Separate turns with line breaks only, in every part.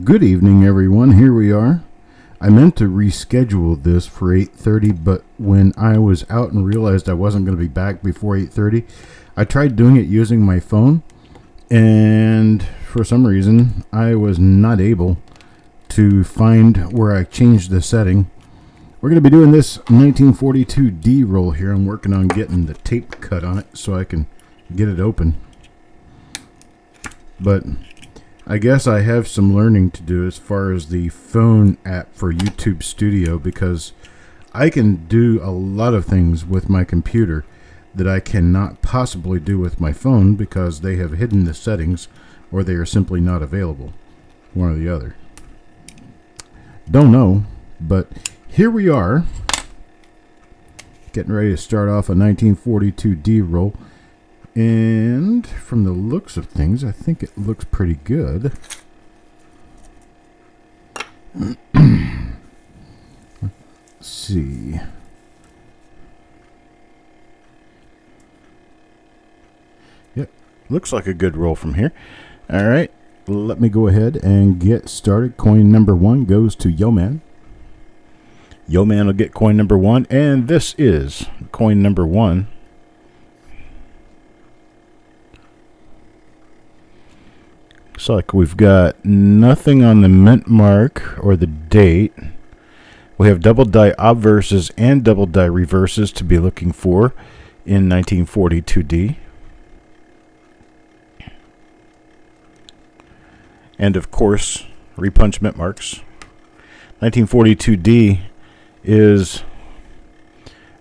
Good evening, everyone. Here we are. I meant to reschedule this for 8:30, but when I was out and realized I wasn't going to be back before 8:30, I tried doing it using my phone, and for some reason, I was not able to find where I changed the setting. We're going to be doing this 1942 D roll here. I'm working on getting the tape cut on it so I can get it open. But I guess I have some learning to do as far as the phone app for YouTube Studio, because I can do a lot of things with my computer that I cannot possibly do with my phone because they have hidden the settings or they are simply not available. One or the other. Don't know, but here we are, getting ready to start off a 1942 D roll. And from the looks of things, I think it looks pretty good. Let's see. Yep, looks like a good roll from here. All right, let me go ahead and get started. Coin number 1 goes to Yo-Man. Yo-Man will get coin number 1, and this is coin number 1. Looks like we've got nothing on the mint mark or the date. We have double die obverses and double die reverses to be looking for in 1942D. And of course, repunch mint marks. 1942D is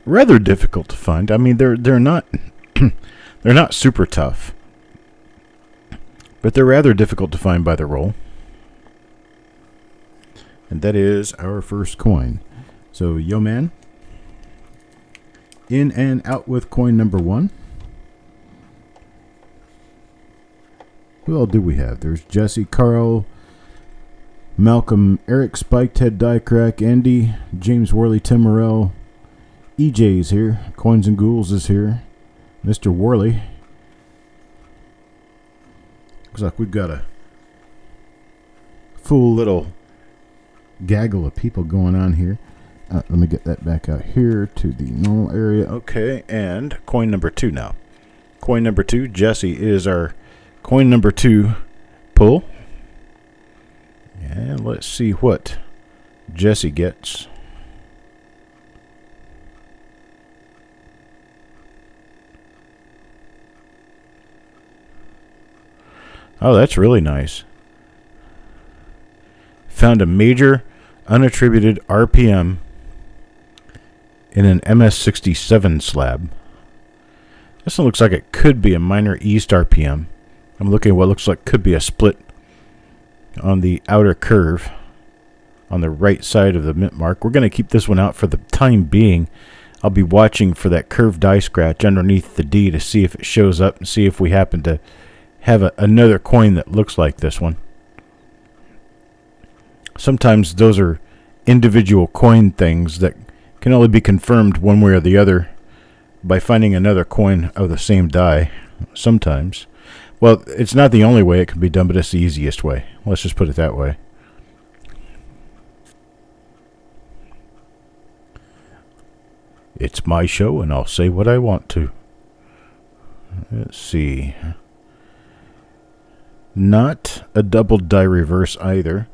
rather difficult to find. I mean, they're not they're not super tough, but they're rather difficult to find by the roll. And that is our first coin. So, Yo-Man, in and out with coin number 1. Who all do we have? There's Jesse, Carl, Malcolm, Eric, Spiked Head, Die Crack, Andy, James Worley, Tim Morrell, EJ's here, Coins and Ghouls is here, Mr. Worley. Looks like we've got a full little gaggle of people going on here. Let me get that back out here to the normal area. Okay, and coin number 2 now. Coin number 2, Jesse is our coin number 2 pull. And let's see what Jesse gets. Oh, that's really nice. Found a major unattributed RPM in an MS67 slab. This one looks like it could be a minor east RPM. I'm looking at what looks like could be a split on the outer curve on the right side of the mint mark. We're going to keep this one out for the time being. I'll be watching for that curved die scratch underneath the D to see if it shows up and see if we happen to have another coin that looks like this one. Sometimes those are individual coin things that can only be confirmed one way or the other by finding another coin of the same die. Sometimes. Well, it's not the only way it can be done, but it's the easiest way. Let's just put it that way. It's my show, and I'll say what I want to. Let's see. Not a double die reverse either.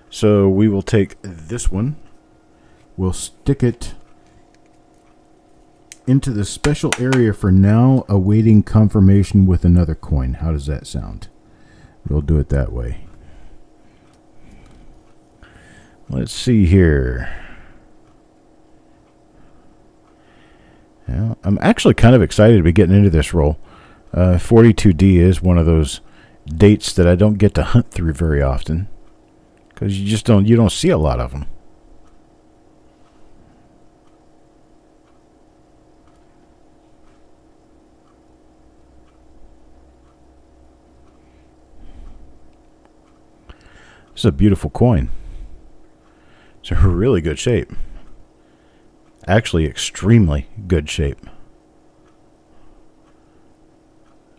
So we will take this one. We'll stick it into the special area for now, awaiting confirmation with another coin. How does that sound? We'll do it that way. Let's see here. Well, I'm actually kind of excited to be getting into this roll. 42D is one of those dates that I don't get to hunt through very often, because you don't see a lot of them. This is a beautiful coin. It's a really good shape. Actually, extremely good shape.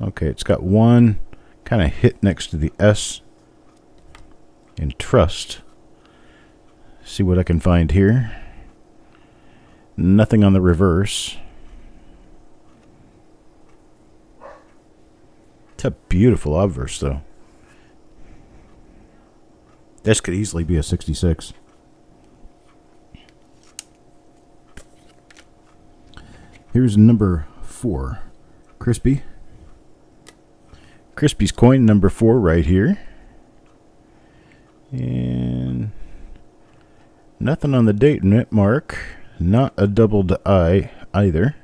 Okay, it's got one kind of hit next to the S. and trust. See what I can find here. Nothing on the reverse. It's a beautiful obverse, though. This could easily be a 66. Here's number 4. Crispy. Crispy's coin, number 4 right here. And nothing on the date mark. Not a doubled I either.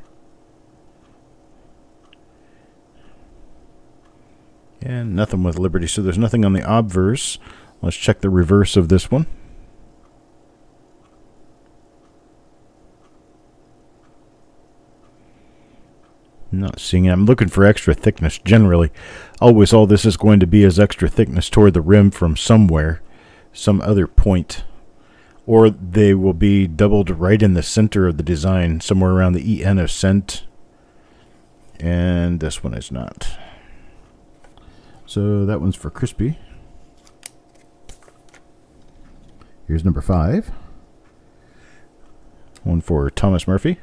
And nothing with Liberty, so there's nothing on the obverse. Let's check the reverse of this one. Not seeing it. I'm looking for extra thickness. Generally, always all this is going to be is extra thickness toward the rim from somewhere, some other point. Or they will be doubled right in the center of the design, somewhere around the EN of cent. And this one is not. So that one's for Crispy. Here's number 5. One for Thomas Murphy.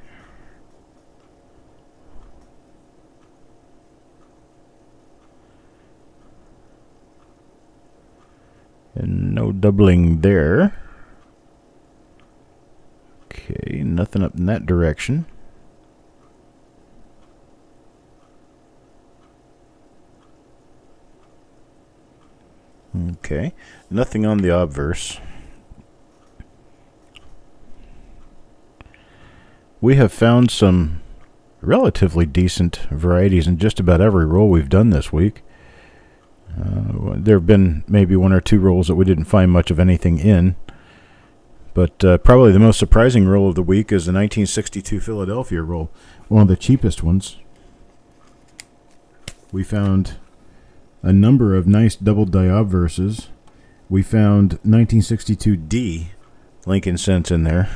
And no doubling there. Okay, nothing up in that direction. Okay, nothing on the obverse. We have found some relatively decent varieties in just about every roll we've done this week. There have been maybe 1 or 2 rolls that we didn't find much of anything in. But probably the most surprising roll of the week is the 1962 Philadelphia roll. One of the cheapest ones. We found a number of nice double die obverses. We found 1962 D Lincoln cents in there,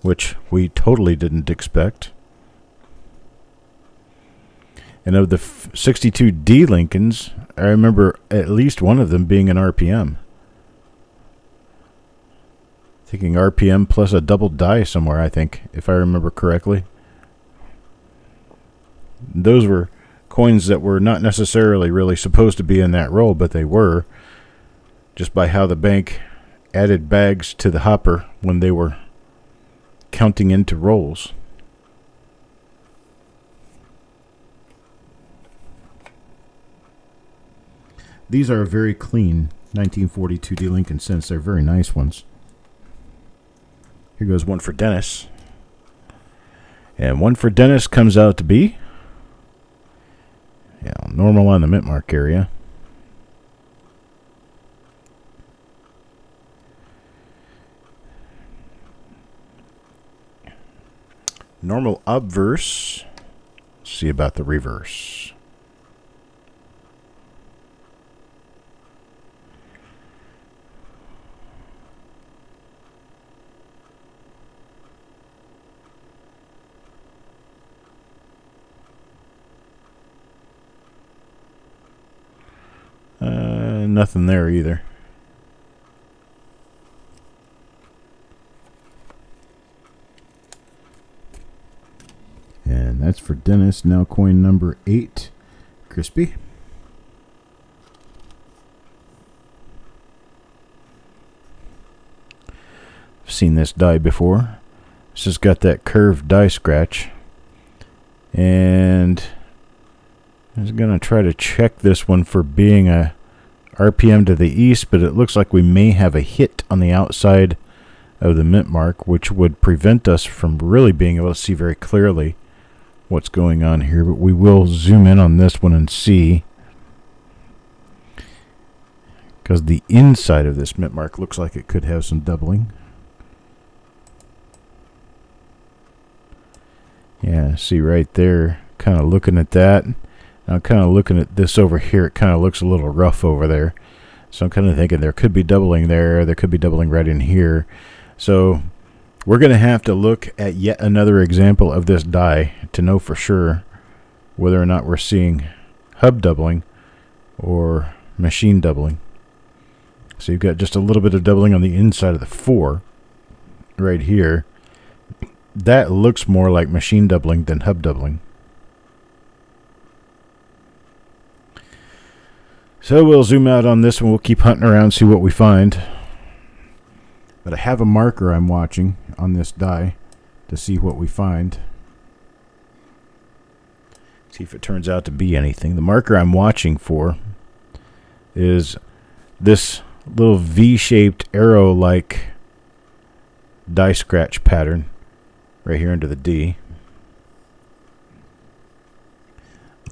which we totally didn't expect. And of the 62 D Lincolns, I remember at least one of them being an RPM. Thinking RPM plus a double die somewhere, I think, if I remember correctly. Those were coins that were not necessarily really supposed to be in that roll, but they were, just by how the bank added bags to the hopper when they were counting into rolls. These are very clean 1942 D Lincoln cents. They're very nice ones. Here goes one for Dennis. And one for Dennis comes out to be, yeah, normal on the mint mark area. Normal obverse. Let's see about the reverse. Nothing there either. And that's for Dennis. Now coin number 8, Crispy. I've seen this die before. This has got that curved die scratch. And I was going to try to check this one for being a RPM to the east, but it looks like we may have a hit on the outside of the mint mark, which would prevent us from really being able to see very clearly what's going on here. But we will zoom in on this one and see, because the inside of this mint mark looks like it could have some doubling. Yeah, see right there, kind of looking at that. Now, kind of looking at this over here, it kind of looks a little rough over there. So I'm kind of thinking there could be doubling there. There could be doubling right in here. So we're going to have to look at yet another example of this die to know for sure whether or not we're seeing hub doubling or machine doubling. So you've got just a little bit of doubling on the inside of the 4 right here. That looks more like machine doubling than hub doubling. So we'll zoom out on this one. We'll keep hunting around, see what we find. But I have a marker I'm watching on this die to see what we find. See if it turns out to be anything. The marker I'm watching for is this little V-shaped arrow-like die scratch pattern right here into the D.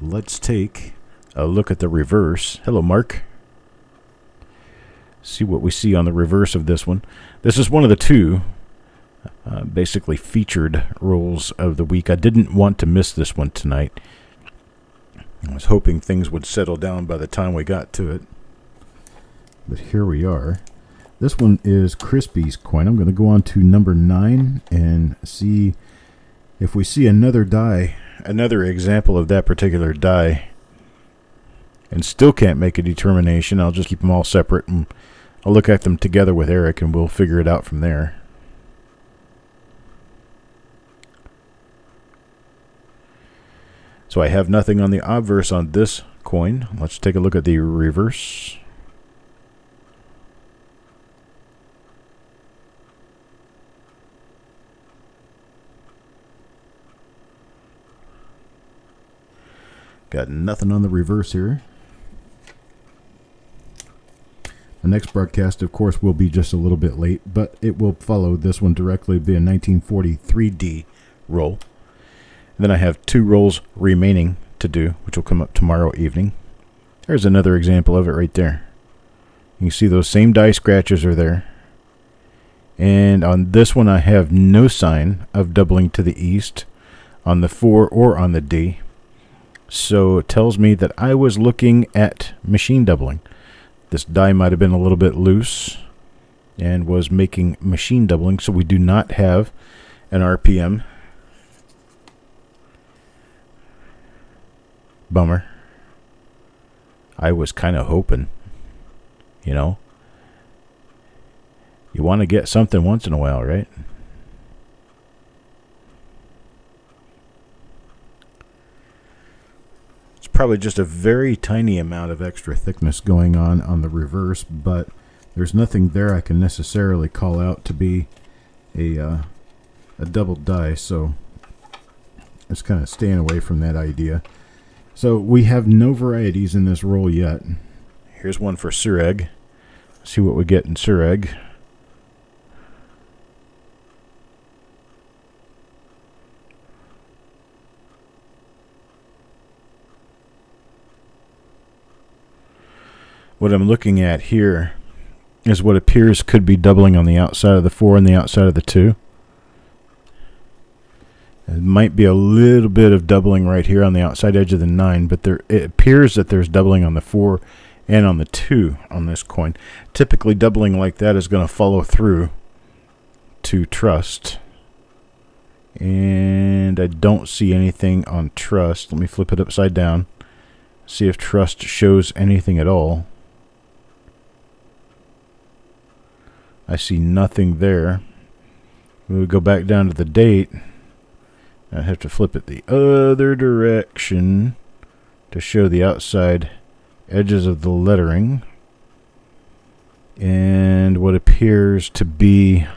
Let's take a look at the reverse. Hello, Mark. See what we see on the reverse of this one. This is one of the 2 basically featured rolls of the week. I didn't want to miss this one tonight. I was hoping things would settle down by the time we got to it. But here we are. This one is Crispy's coin. I'm going to go on to number 9 and see if we see another die, another example of that particular die, and still can't make a determination. I'll just keep them all separate, and I'll look at them together with Eric, and we'll figure it out from there. So I have nothing on the obverse on this coin. Let's take a look at the reverse. Got nothing on the reverse here. The next broadcast, of course, will be just a little bit late, but it will follow this one directly, be a 1943D roll. And then I have 2 rolls remaining to do, which will come up tomorrow evening. There's another example of it right there. You can see those same die scratches are there. And on this one, I have no sign of doubling to the east on the 4 or on the D. So it tells me that I was looking at machine doubling. This die might have been a little bit loose and was making machine doubling, so we do not have an RPM. Bummer. I was kind of hoping, you know. You want to get something once in a while, right? Probably just a very tiny amount of extra thickness going on the reverse, but there's nothing there I can necessarily call out to be a double die, so just kind of staying away from that idea. So we have no varieties in this roll yet. Here's one for Sureg. See what we get in Sureg. What I'm looking at here is what appears could be doubling on the outside of the 4 and the outside of the 2. It might be a little bit of doubling right here on the outside edge of the 9, but it appears that there's doubling on the 4 and on the 2 on this coin. Typically, doubling like that is going to follow through to trust. And I don't see anything on trust. Let me flip it upside down. See if trust shows anything at all. I see nothing there. We would go back down to the date. I have to flip it the other direction to show the outside edges of the lettering. And what appears to be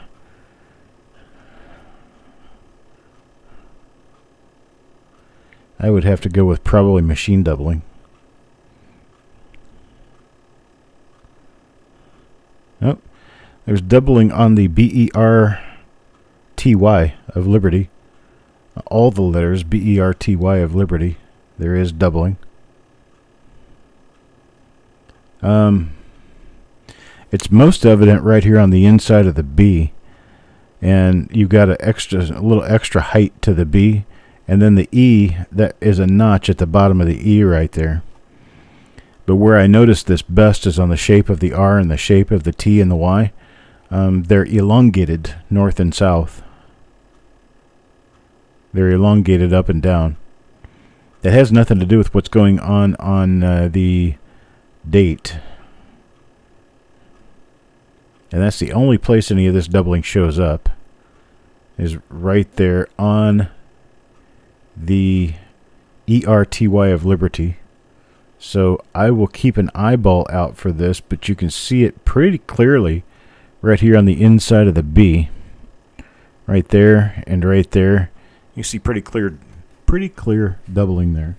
I would have to go with probably machine doubling. Nope. There's doubling on the B-E-R-T-Y of Liberty. All the letters B-E-R-T-Y of Liberty. There is doubling. It's most evident right here on the inside of the B. And you've got a little extra height to the B. And then the E, that is a notch at the bottom of the E right there. But where I notice this best is on the shape of the R and the shape of the T and the Y. They're elongated north and south. They're elongated up and down. That has nothing to do with what's going on the date. And that's the only place any of this doubling shows up, is right there on the ERTY of Liberty. So I will keep an eyeball out for this, but you can see it pretty clearly right here on the inside of the B. Right there and right there. You see pretty clear doubling there.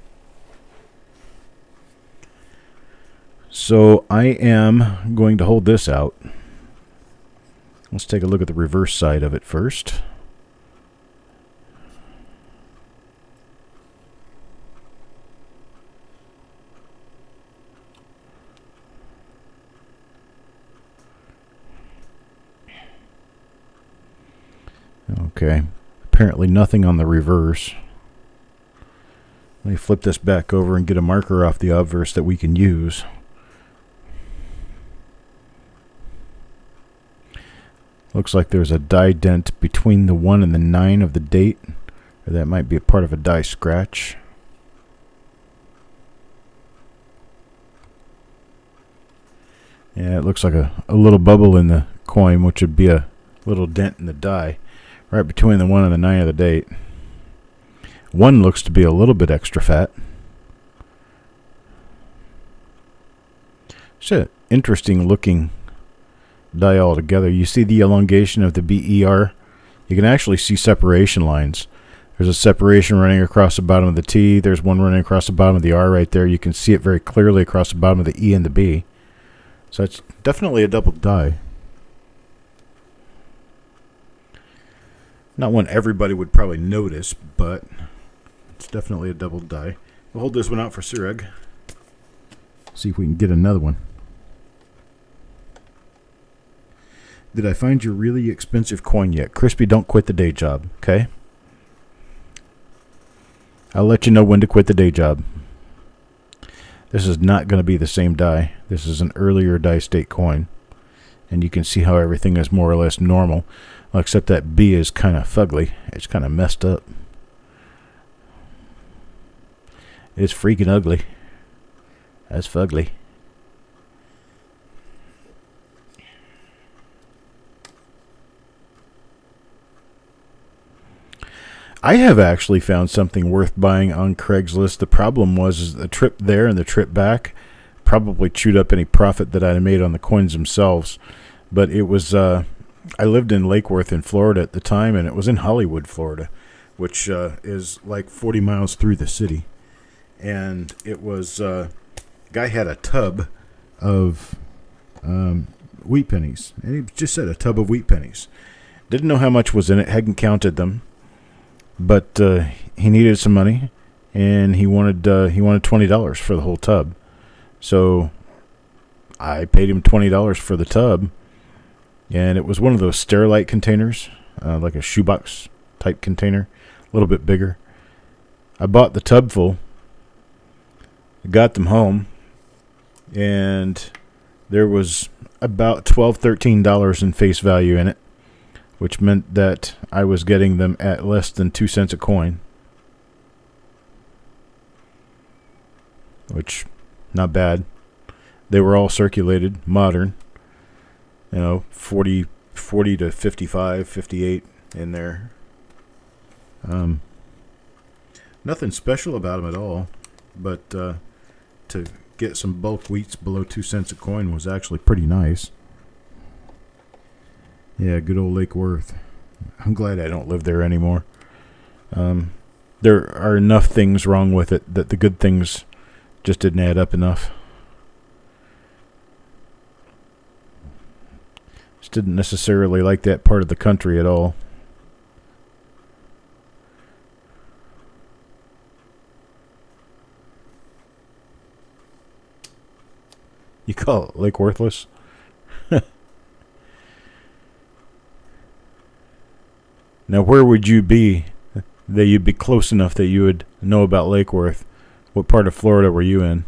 So I am going to hold this out. Let's take a look at the reverse side of it first. Okay, apparently nothing on the reverse. Let me flip this back over and get a marker off the obverse that we can use. Looks like there's a die dent between the 1 and the 9 of the date, or that might be a part of a die scratch. Yeah, it looks like a little bubble in the coin, which would be a little dent in the die, right between the 1 and the 9 of the date. 1 looks to be a little bit extra fat. It's an interesting looking die altogether. You see the elongation of the BER. You can actually see separation lines. There's a separation running across the bottom of the T. There's one running across the bottom of the R right there. You can see it very clearly across the bottom of the E and the B. So it's definitely a double die. Not one everybody would probably notice, but it's definitely a double die. We'll hold this one out for Sureg. See if we can get another one. Did I find your really expensive coin yet? Crispy, don't quit the day job, okay? I'll let you know when to quit the day job. This is not going to be the same die. This is an earlier die state coin. And you can see how everything is more or less normal. Well, except that B is kind of fugly. It's kind of messed up. It's freaking ugly. That's fugly. I have actually found something worth buying on Craigslist. The problem was the trip there and the trip back probably chewed up any profit that I made on the coins themselves. But it was, I lived in Lake Worth in Florida at the time, and it was in Hollywood, Florida, which is like 40 miles through the city. And it was, guy had a tub of wheat pennies. And he just said a tub of wheat pennies. Didn't know how much was in it, hadn't counted them. But he needed some money, and he wanted $20 for the whole tub. So I paid him $20 for the tub, and it was one of those Sterilite containers, like a shoebox type container, a little bit bigger. I bought the tub full, got them home, and there was about $12, $13 in face value in it, which meant that I was getting them at less than 2 cents a coin. Which, not bad. They were all circulated, modern. You know, 40 to 55, 58 in there. Nothing special about them at all. But to get some bulk wheats below 2 cents a coin was actually pretty nice. Yeah, good old Lake Worth. I'm glad I don't live there anymore. There are enough things wrong with it that the good things just didn't add up enough. Just didn't necessarily like that part of the country at all. You call it Lake Worthless? Now, where would you be that you'd be close enough that you would know about Lake Worth? What part of Florida were you in?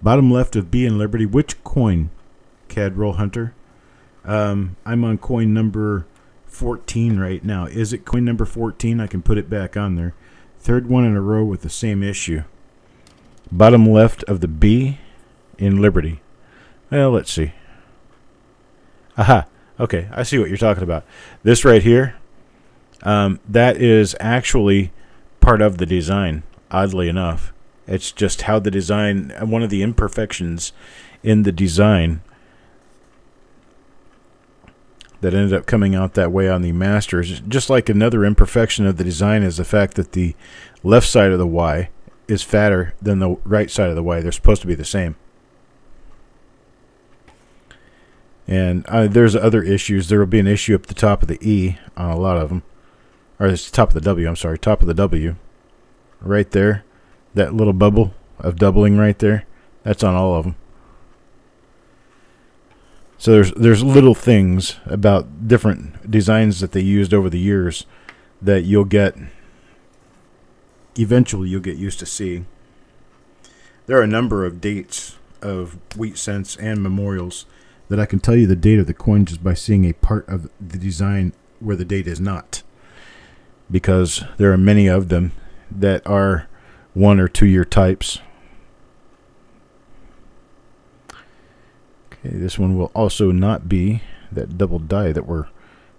Bottom left of B and Liberty. Which coin, Cadroll Hunter? I'm on coin number 14 right now. Is it coin number 14? I can put it back on there. Third one in a row with the same issue. Bottom left of the B in Liberty. Well, let's see. Aha. Okay, I see what you're talking about. This right here, that is actually part of the design, oddly enough. It's just how the design, one of the imperfections in the design that ended up coming out that way on the Masters. Just like another imperfection of the design is the fact that the left side of the Y is fatter than the right side of the Y. They're supposed to be the same. And there's other issues. There will be an issue up the top of the E on a lot of them. Or it's the top of the W, I'm sorry. Top of the W. Right there. That little bubble of doubling right there. That's on all of them. So there's little things about different designs that they used over the years that eventually you'll get used to seeing. There are a number of dates of wheat cents and memorials that I can tell you the date of the coin just by seeing a part of the design where the date is not. Because there are many of them that are 1 or 2 year types. Okay, this one will also not be that double die that we're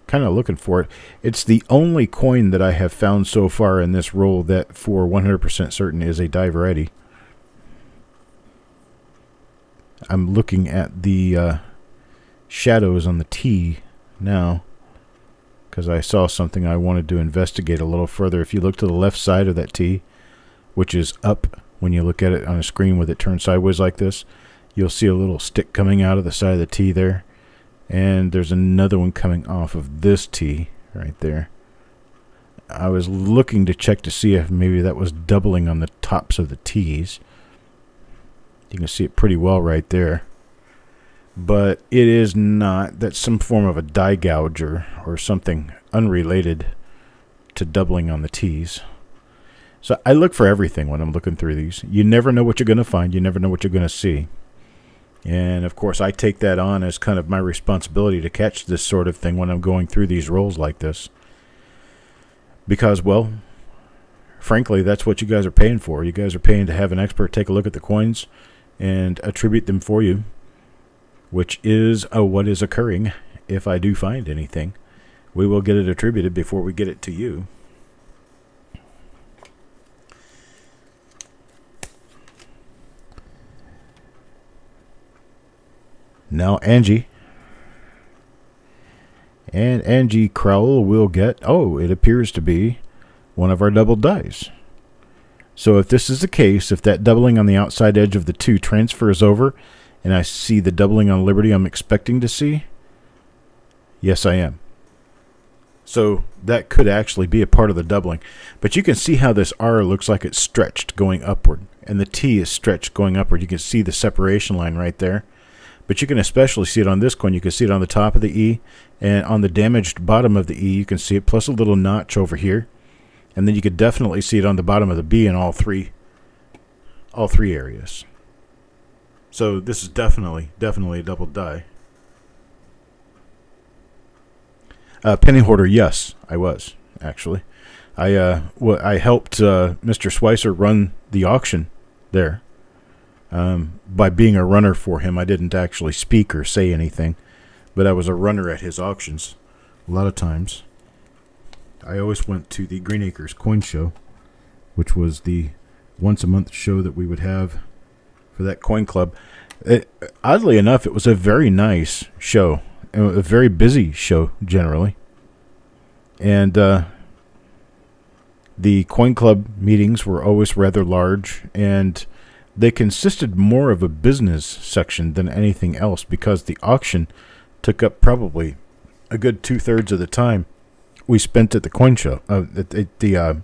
kind of looking for. It's the only coin that I have found so far in this roll that for 100% certain is a die variety. I'm looking at the shadows on the T now because I saw something I wanted to investigate a little further. If you look to the left side of that T, which is up when you look at it on a screen with it turned sideways like this, you'll see a little stick coming out of the side of the T there. And there's another one coming off of this T right there. I was looking to check to see if maybe that was doubling on the tops of the T's. You can see it pretty well right there. But it is not. That's some form of a die gouger or something unrelated to doubling on the T's. So I look for everything when I'm looking through these. You never know what you're going to find. You never know what you're going to see. And, of course, I take that on as kind of my responsibility to catch this sort of thing when I'm going through these rolls like this. Because, well, frankly, that's what you guys are paying for. You guys are paying to have an expert take a look at the coins and attribute them for you, which is what is occurring if I do find anything. We will get it attributed before we get it to you. Now Angie. And Angie Crowell will get, it appears to be one of our double dies. So if this is the case, if that doubling on the outside edge of the 2 transfers over, and I see the doubling on Liberty I'm expecting to see, yes I am. So that could actually be a part of the doubling. But you can see how this R looks like it's stretched going upward, and the T is stretched going upward. You can see the separation line right there. But you can especially see it on this coin. You can see it on the top of the E, and on the damaged bottom of the E, you can see it, plus a little notch over here. And then you could definitely see it on the bottom of the B in all three areas. So this is definitely a double die. Penny hoarder, yes, I was actually. I helped Mr. Schweitzer run the auction there. By being a runner for him, I didn't actually speak or say anything, but I was a runner at his auctions a lot of times. I always went to the Green Acres Coin Show, which was the once-a-month show that we would have for that coin club. Oddly enough, it was a very nice show, a very busy show generally. And the coin club meetings were always rather large, and they consisted more of a business section than anything else because the auction took up probably a good 2/3 of the time we spent at the coin show, at the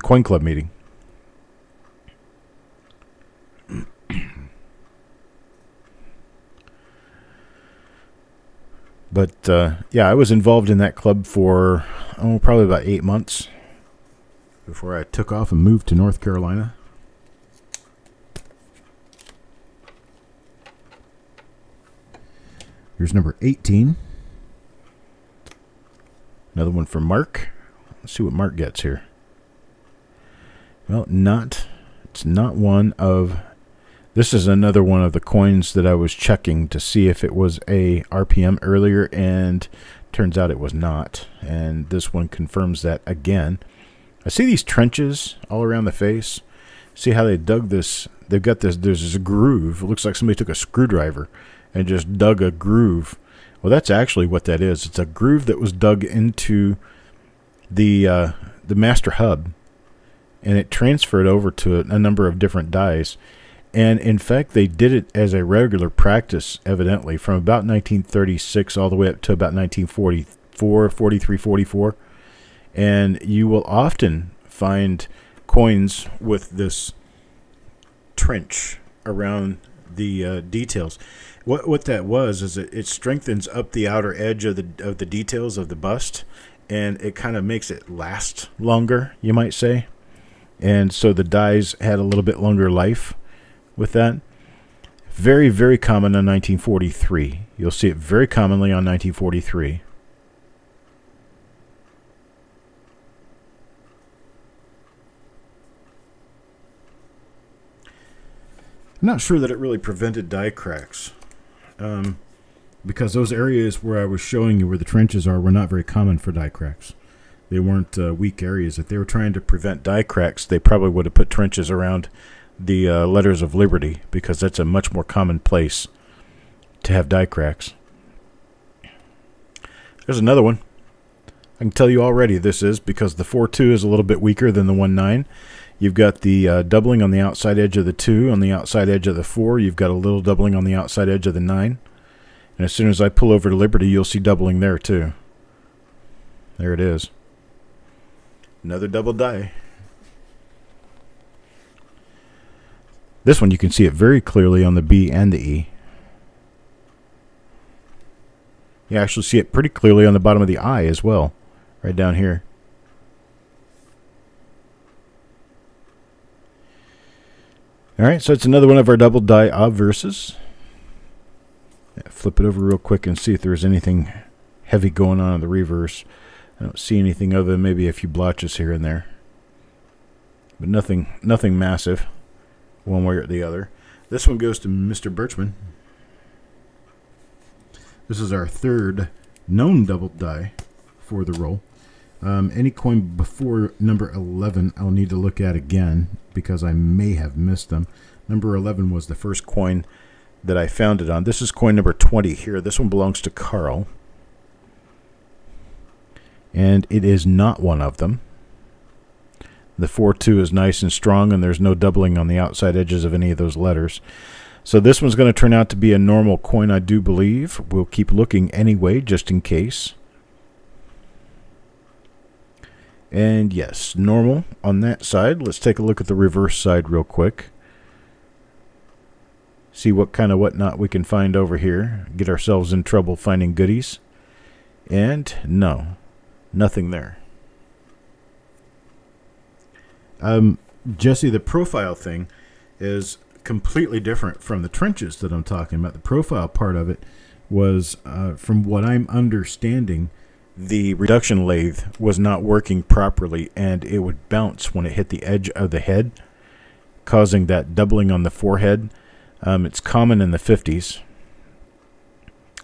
coin club meeting. But yeah, I was involved in that club for probably about 8 months before I took off and moved to North Carolina. Here's number 18. Another one from Mark. Let's see what Mark gets here. Well, it's not one of, this is another one of the coins that I was checking to see if it was a RPM earlier, and turns out it was not. And this one confirms that again. I see these trenches all around the face. See how they dug this? They've got this, there's this groove. It looks like somebody took a screwdriver and just dug a groove. Well, that's actually what that is. It's a groove that was dug into the master hub, and it transferred over to a number of different dies. And in fact, they did it as a regular practice, evidently, from about 1936 all the way up to about 1944, 43, 44. And you will often find coins with this trench around the details. What that was is it strengthens up the outer edge of the details of the bust, and it kind of makes it last longer, you might say. And so the dies had a little bit longer life with that. Very, very common on 1943. You'll see it very commonly on 1943. I'm not sure that it really prevented die cracks, because those areas where I was showing you where the trenches are were not very common for die cracks. They weren't weak areas. If they were trying to prevent die cracks, they probably would have put trenches around the letters of liberty, because that's a much more common place to have die cracks. There's another one. I can tell you already this is because the 4-2 is a little bit weaker than the 1-9. You've got the doubling on the outside edge of the 2. On the outside edge of the 4, you've got a little doubling on the outside edge of the 9. And as soon as I pull over to Liberty, you'll see doubling there too. There it is. Another double die. This one you can see it very clearly on the B and the E. You actually see it pretty clearly on the bottom of the I as well, right down here. Alright, so it's another one of our double die obverses. Flip it over real quick and see if there's anything heavy going on in the reverse. I don't see anything other than maybe a few blotches here and there. But nothing massive, one way or the other. This one goes to Mr. Birchman. This is our third known double die for the roll. Any coin before number 11 I'll need to look at again because I may have missed them. Number 11 was the first coin that I found it on. This is coin number 20 here. This one belongs to Carl. And it is not one of them. The 4-2 is nice and strong, and there's no doubling on the outside edges of any of those letters. So this one's going to turn out to be a normal coin, I do believe. We'll keep looking anyway, just in case. And yes, normal on that side. Let's take a look at the reverse side real quick. See what kind of whatnot we can find over here. Get ourselves in trouble finding goodies. And no, nothing there. Jesse, the profile thing is completely different from the trenches that I'm talking about. The profile part of it was, from what I'm understanding, the reduction lathe was not working properly, and it would bounce when it hit the edge of the head, causing that doubling on the forehead. It's common in the 50s.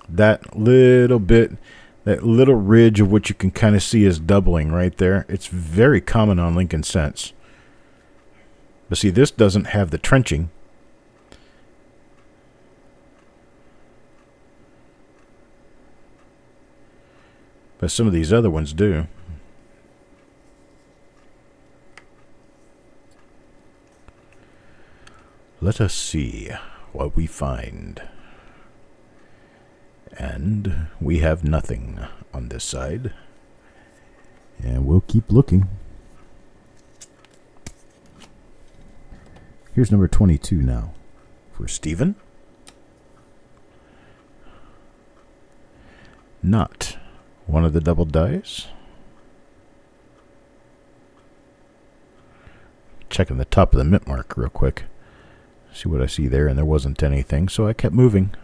That little ridge of what you can kind of see is doubling right there. It's very common on Lincoln Cents. But see, this doesn't have the trenching. But some of these other ones do. Let us see what we find. And we have nothing on this side. And we'll keep looking. Here's number 22 now for Stephen. Not one of the double dice. Checking the top of the mint mark real quick. See what I see there, and there wasn't anything, so I kept moving.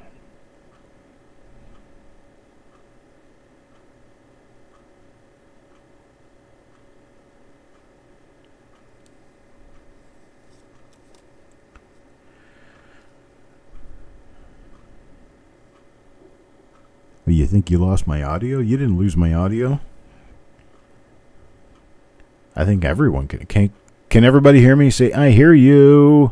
You think you lost my audio? You didn't lose my audio. I think everyone can. Can everybody hear me? Say, I hear you.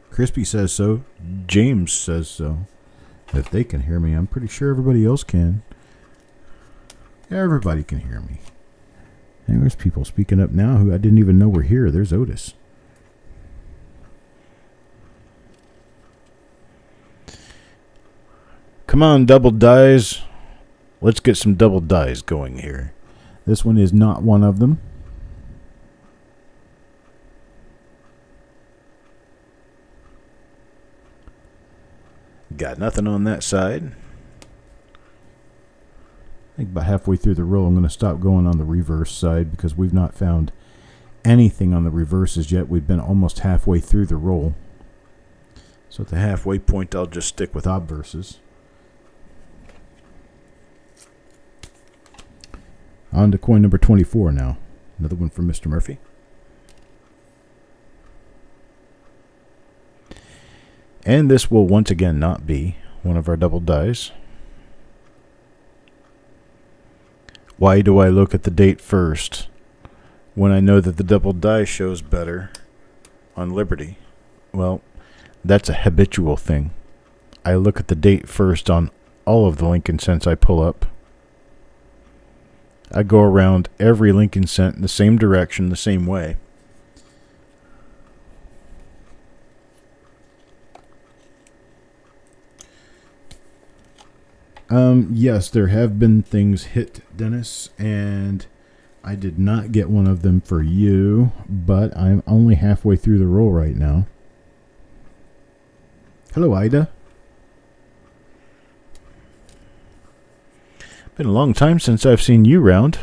Crispy says so. James says so. If they can hear me, I'm pretty sure everybody else can. Everybody can hear me. And there's people speaking up now who I didn't even know were here. There's Otis. Come on, double dies. Let's get some double dies going here. This one is not one of them. Got nothing on that side. I think about halfway through the roll, I'm going to stop going on the reverse side because we've not found anything on the reverses yet. We've been almost halfway through the roll. So at the halfway point, I'll just stick with obverses. On to coin number 24 now. Another one from Mr. Murphy. And this will once again not be one of our double dies. Why do I look at the date first when I know that the double die shows better on Liberty? Well, that's a habitual thing. I look at the date first on all of the Lincoln cents I pull up. I go around every Lincoln cent in the same direction, the same way. Yes, there have been things hit, Dennis, and I did not get one of them for you, but I'm only halfway through the roll right now. Hello, Ida. Been a long time since I've seen you round.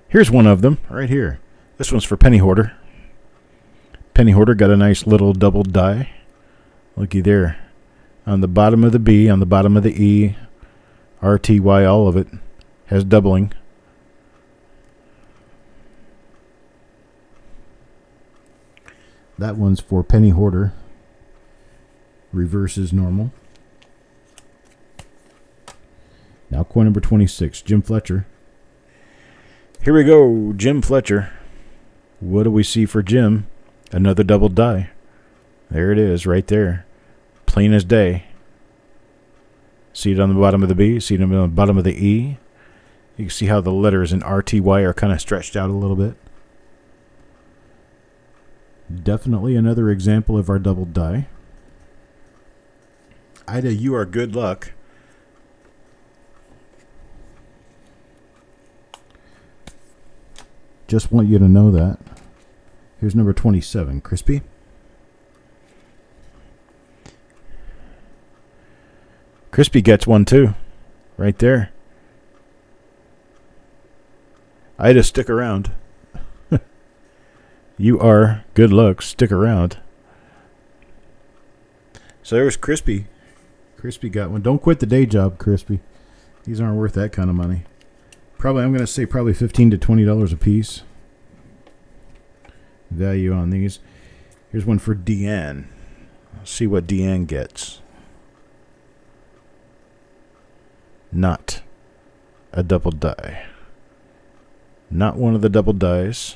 Here's one of them, right here. This one's for Penny Hoarder. Penny Hoarder got a nice little double die. Looky there. On the bottom of the B, on the bottom of the E, RTY, all of it has doubling. That one's for Penny Hoarder. Reverse is normal. Now coin number 26, Jim Fletcher. Here we go, Jim Fletcher. What do we see for Jim? Another double die. There it is, right there. Plain as day. See it on the bottom of the B. See it on the bottom of the E. You can see how the letters in RTY are kind of stretched out a little bit. Definitely another example of our double die. Ida, you are good luck. Just want you to know that. Here's number 27, Crispy. Crispy gets one too, right there. Ida, stick around. You are good luck. Stick around. So there's Crispy. Crispy got one. Don't quit the day job, Crispy. These aren't worth that kind of money. Probably, I'm going to say probably $15 to $20 a piece. Value on these. Here's one for Deanne. Let's see what Deanne gets. Not a double die. Not one of the double dies.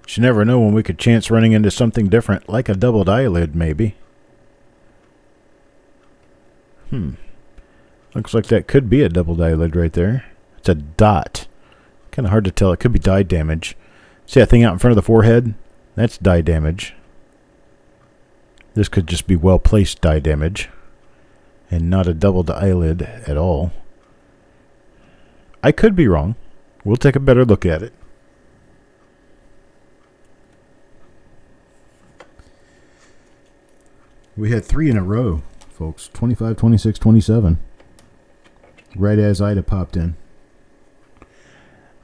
You never know when we could chance running into something different, like a doubled eyelid, maybe. Looks like that could be a doubled eyelid right there. It's a dot. Kind of hard to tell. It could be dye damage. See that thing out in front of the forehead? That's dye damage. This could just be well-placed dye damage and not a doubled eyelid at all. I could be wrong. We'll take a better look at it. We had 3 in a row, folks. 25, 26, 27. Right as Ida popped in.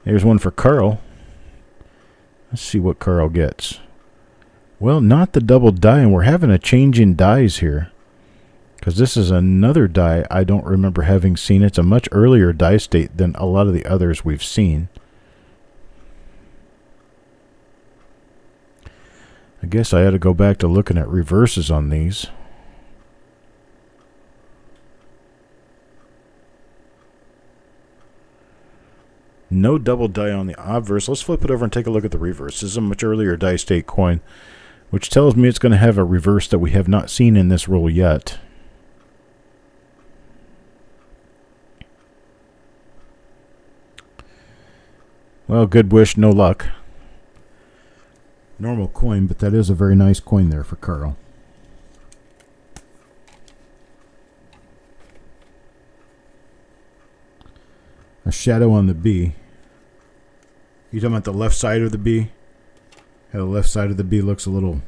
Here's one for Carl. Let's see what Carl gets.
Well, not the double die, and we're having a change in dies here. Because this is another die I don't remember having seen. It's a much earlier die state than a lot of the others we've seen. I guess I had to go back to looking at reverses on these. No double die on the obverse. Let's flip it over and take a look at the reverse. This is a much earlier die state coin, which tells me it's going to have a reverse that we have not seen in this roll yet. Well, good wish, no luck.
Normal coin, but that is a very nice coin there for Carl. A shadow on the B. You talking about the left side of the B? How the left side of the B looks a little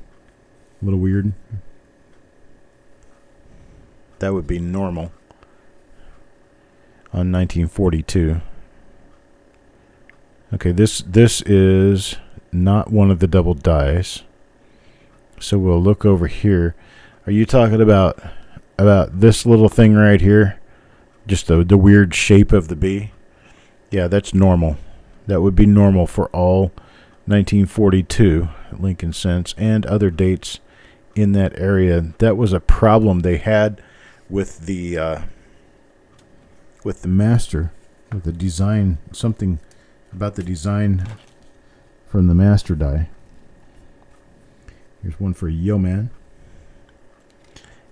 weird.
That would be normal on 1942. Okay, this is not one of the double dies. So we'll look over here. Are you talking about this little thing right here? Just the weird shape of the B? Yeah, that's normal. That would be normal for all 1942 Lincoln cents and other dates in that area. That was a problem they had with the
master, with the design, something about the design from the master die. Here's one for Yo Man.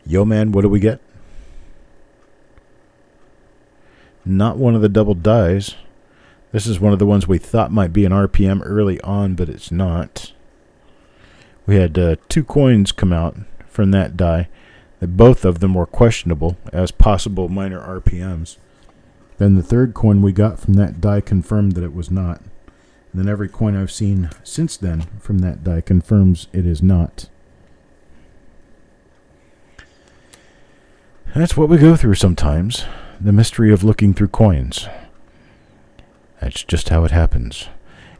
Yo Man, what do we get? Not one of the double dies. This is one of the ones we thought might be an RPM early on, but it's not. We had 2 coins come out from that die. Both of them were questionable as possible minor RPMs.
Then the third coin we got from that die confirmed that it was not. And then every coin I've seen since then from that die confirms it is not.
That's what we go through sometimes. The mystery of looking through coins. That's just how it happens.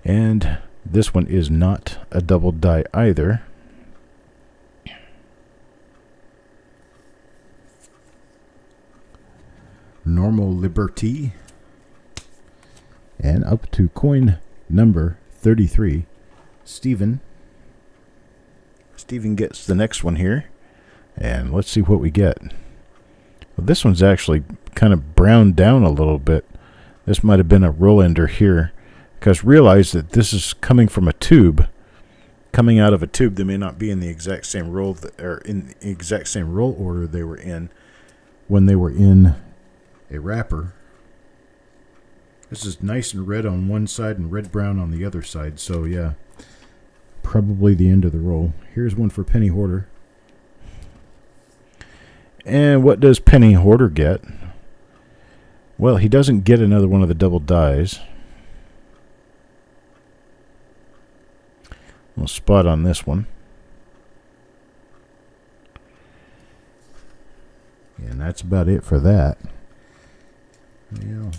And this one is not a double die either.
Normal Liberty. And up to coin number 33, Stephen.
Stephen gets the next one here. And let's see what we get. Well, this one's actually kind of browned down a little bit. This might have been a roll ender here. Because realize that this is coming from a tube. Coming out of a tube, they may not be in the exact same roll or in the exact same roll order they were in when they were in a wrapper. This is nice and red on one side and red-brown on the other side. So, yeah, probably the end of the roll. Here's one for Penny Hoarder. And what does Penny Hoarder get? Well, he doesn't get another one of the double dies. We'll spot on this one.
And that's about it for that. Yeah.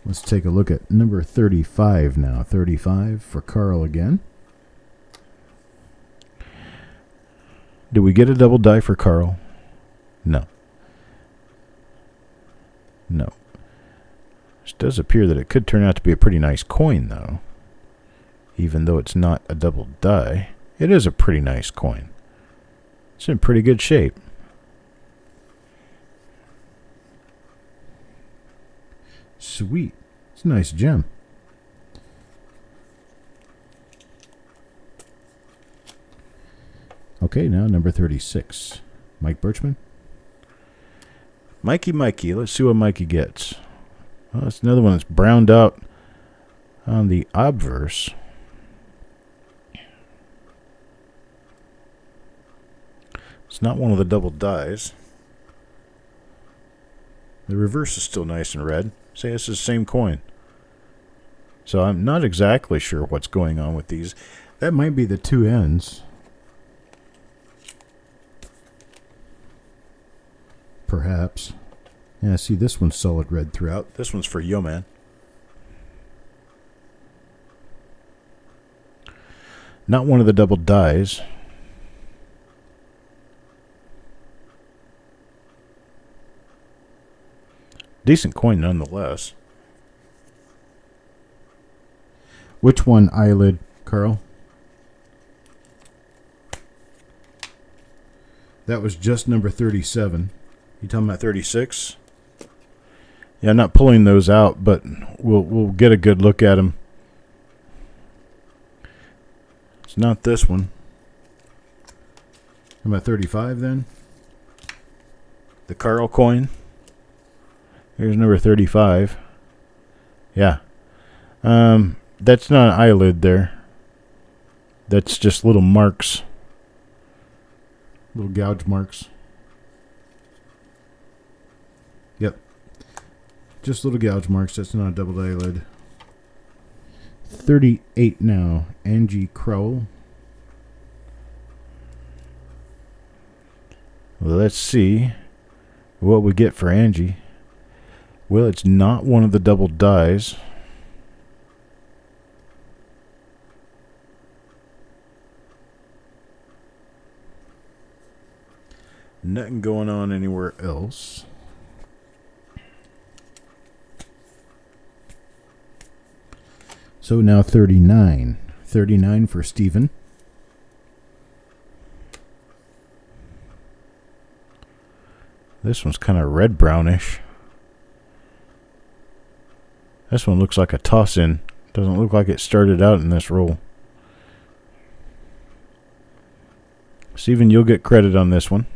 Let's take a look at number 35 now. 35 for Carl again.
Did we get a double die for Carl? No. No. It does appear that it could turn out to be a pretty nice coin, though. Even though it's not a double die, it is a pretty nice coin. It's in pretty good shape.
Sweet. It's a nice gem. Okay, now number 36. Mike Birchman.
Mikey. Let's see what Mikey gets. Well, that's another one that's browned out on the obverse. It's not one of the double dies. The reverse is still nice and red. Say this is the same coin. So I'm not exactly sure what's going on with these.
That might be the two ends. Perhaps. Yeah, see, this one's solid red throughout.
This one's for Yo Man. Not one of the double dies. Decent coin nonetheless.
Which one eyelid, Carl? That was just number 37.
You talking about 36? Yeah, I'm not pulling those out, but we'll get a good look at them. It's not this one.
How about 35 then?
The Carl coin. Here's number 35. Yeah. That's not an eyelid there. That's just little marks.
Little gouge marks. Yep. Just little gouge marks. That's not a double eyelid. 38 now. Angie Crowell.
Well, let's see what we get for Angie. Well, it's not one of the double dies. Nothing going on anywhere else.
So now 39. 39 for Stephen.
This one's kind of red brownish. This one looks like a toss-in. Doesn't look like it started out in this roll. Stephen, you'll get credit on this one.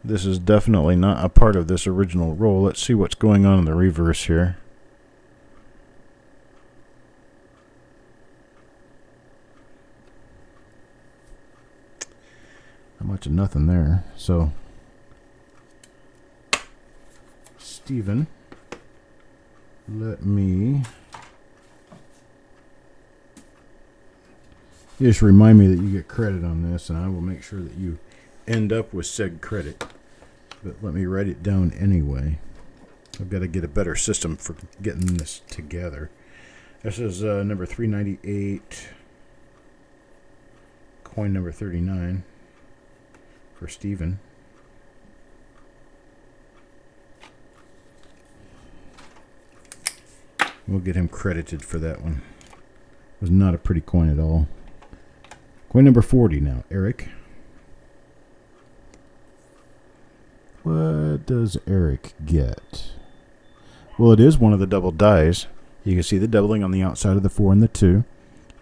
This is definitely not a part of this original roll. Let's see what's going on in the reverse here.
Not much of nothing there. So, Stephen, let me just remind me that you get credit on this, and I will make sure that you end up with said credit. But let me write it down anyway. I've got to get a better system for getting this together. This is number 398, coin number 39 for Stephen. We'll get him credited for that one. It was not a pretty coin at all. Coin number 40 now, Eric. What does Eric get?
Well, it is one of the double dies. You can see the doubling on the outside of the 4 and the 2.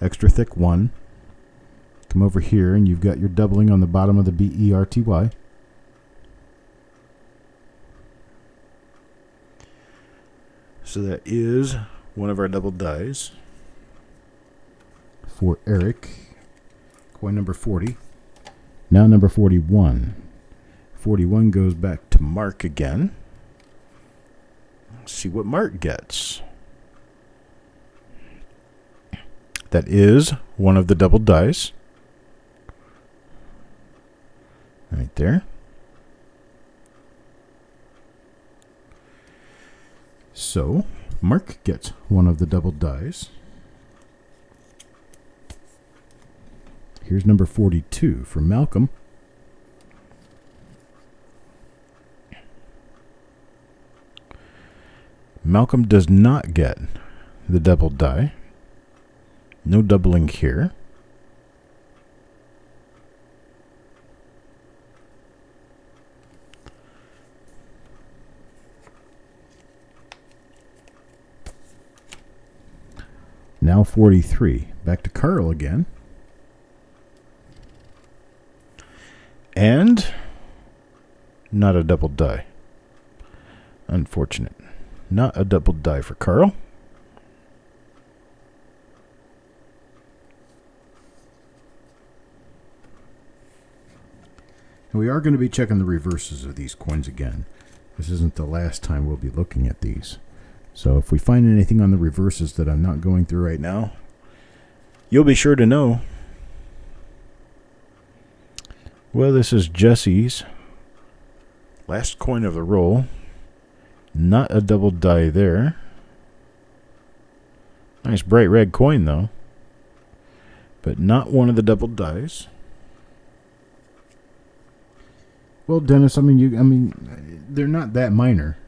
Extra thick 1. Come over here and you've got your doubling on the bottom of the BERTY.
So that is one of our double dies.
For Eric, coin number 40. Now number 41. 41 goes back to
Mark again. Let's see what Mark gets. That is one of the double dice. Right there.
So, Mark gets one of the double dice. Here's number 42 for Malcolm.
Malcolm does not get the double die. No doubling here.
Now 43. Back to Carl again.
And not a double die. Unfortunate. Not a double die for Carl.
And we are going to be checking the reverses of these coins again. This isn't the last time we'll be looking at these. So if we find anything on the reverses that I'm not going through right now,
you'll be sure to know. Well, this is Jesse's last coin of the roll. Not a double die there. Nice bright red coin, though. but not one of the double dies.
Well, Dennis, I mean, they're not that minor.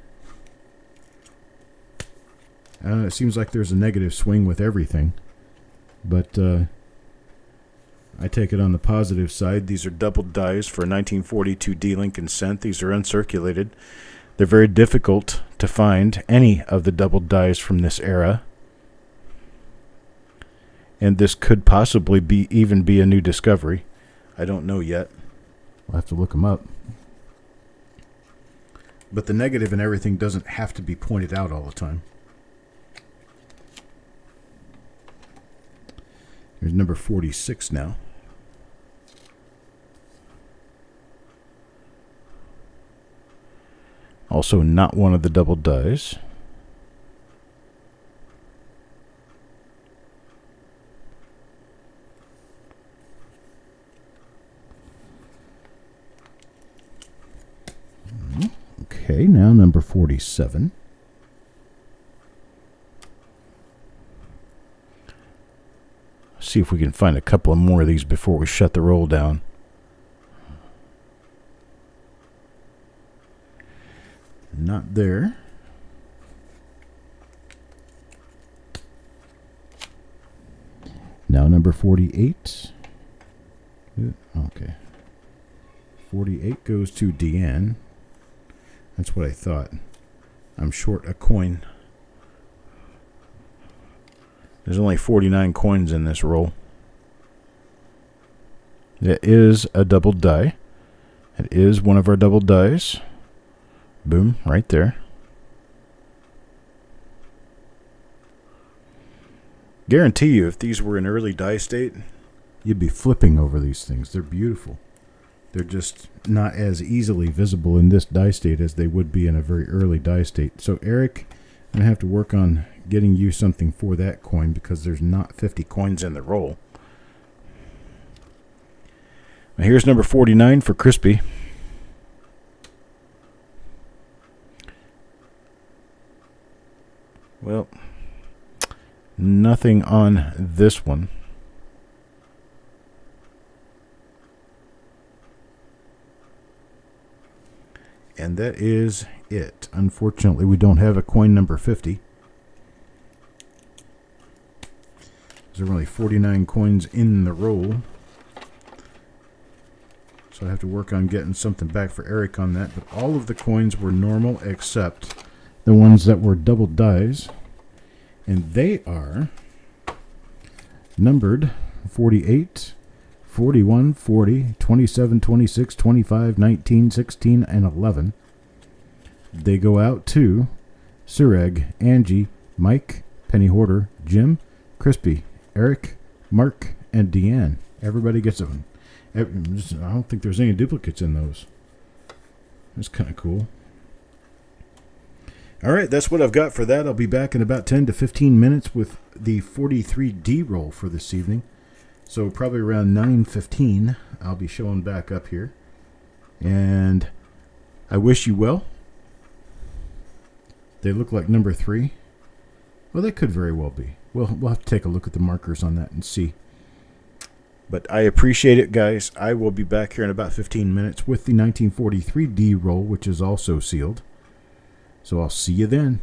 It seems like there's a negative swing with everything, but I take it on the positive side. These are double dies for a 1942 D Lincoln cent. These are uncirculated. They're very difficult to find, any of the double dies from this era. And this could possibly even be a new discovery. I don't know yet. We'll have to look them up. But the negative and everything doesn't have to be pointed out all the time. Here's number 46 now. Also not one of the double dies. Okay, now number 47. See if we can find a couple of more of these before we shut the roll down. Not there. Now number 48. Okay. 48 goes to Deanne. That's what I thought. I'm short a coin. There's only 49 coins in this roll. It is a double die. It is one of our double dies. Boom, right there. Guarantee you, if these were in early die state, you'd be flipping over these things. They're beautiful. They're just not as easily visible in this die state as they would be in a very early die state. So, Eric, I'm going to have to work on getting you something for that coin because there's not 50 coins in the roll. Now here's number 49 for Crispy. Well, nothing on this one. And that is it. Unfortunately, we don't have a coin number 50. There's only 49 coins in the roll. So I have to work on getting something back for Eric on that. But all of the coins were normal except the ones that were double dies. And they are numbered 48, 41, 40, 27, 26, 25, 19, 16, and 11. They go out to Sureg, Angie, Mike, Penny Hoarder, Jim, Crispy, Eric, Mark, and Deanne. Everybody gets them. I don't think there's any duplicates in those. That's kind of cool. All right, that's what I've got for that. I'll be back in about 10 to 15 minutes with the 43D roll for this evening. So probably around 9:15, I'll be showing back up here. And I wish you well. They look like number 3. Well, they could very well be. We'll have to take a look at the markers on that and see. But I appreciate it, guys. I will be back here in about 15 minutes with the 1943D roll, which is also sealed. So I'll see you then.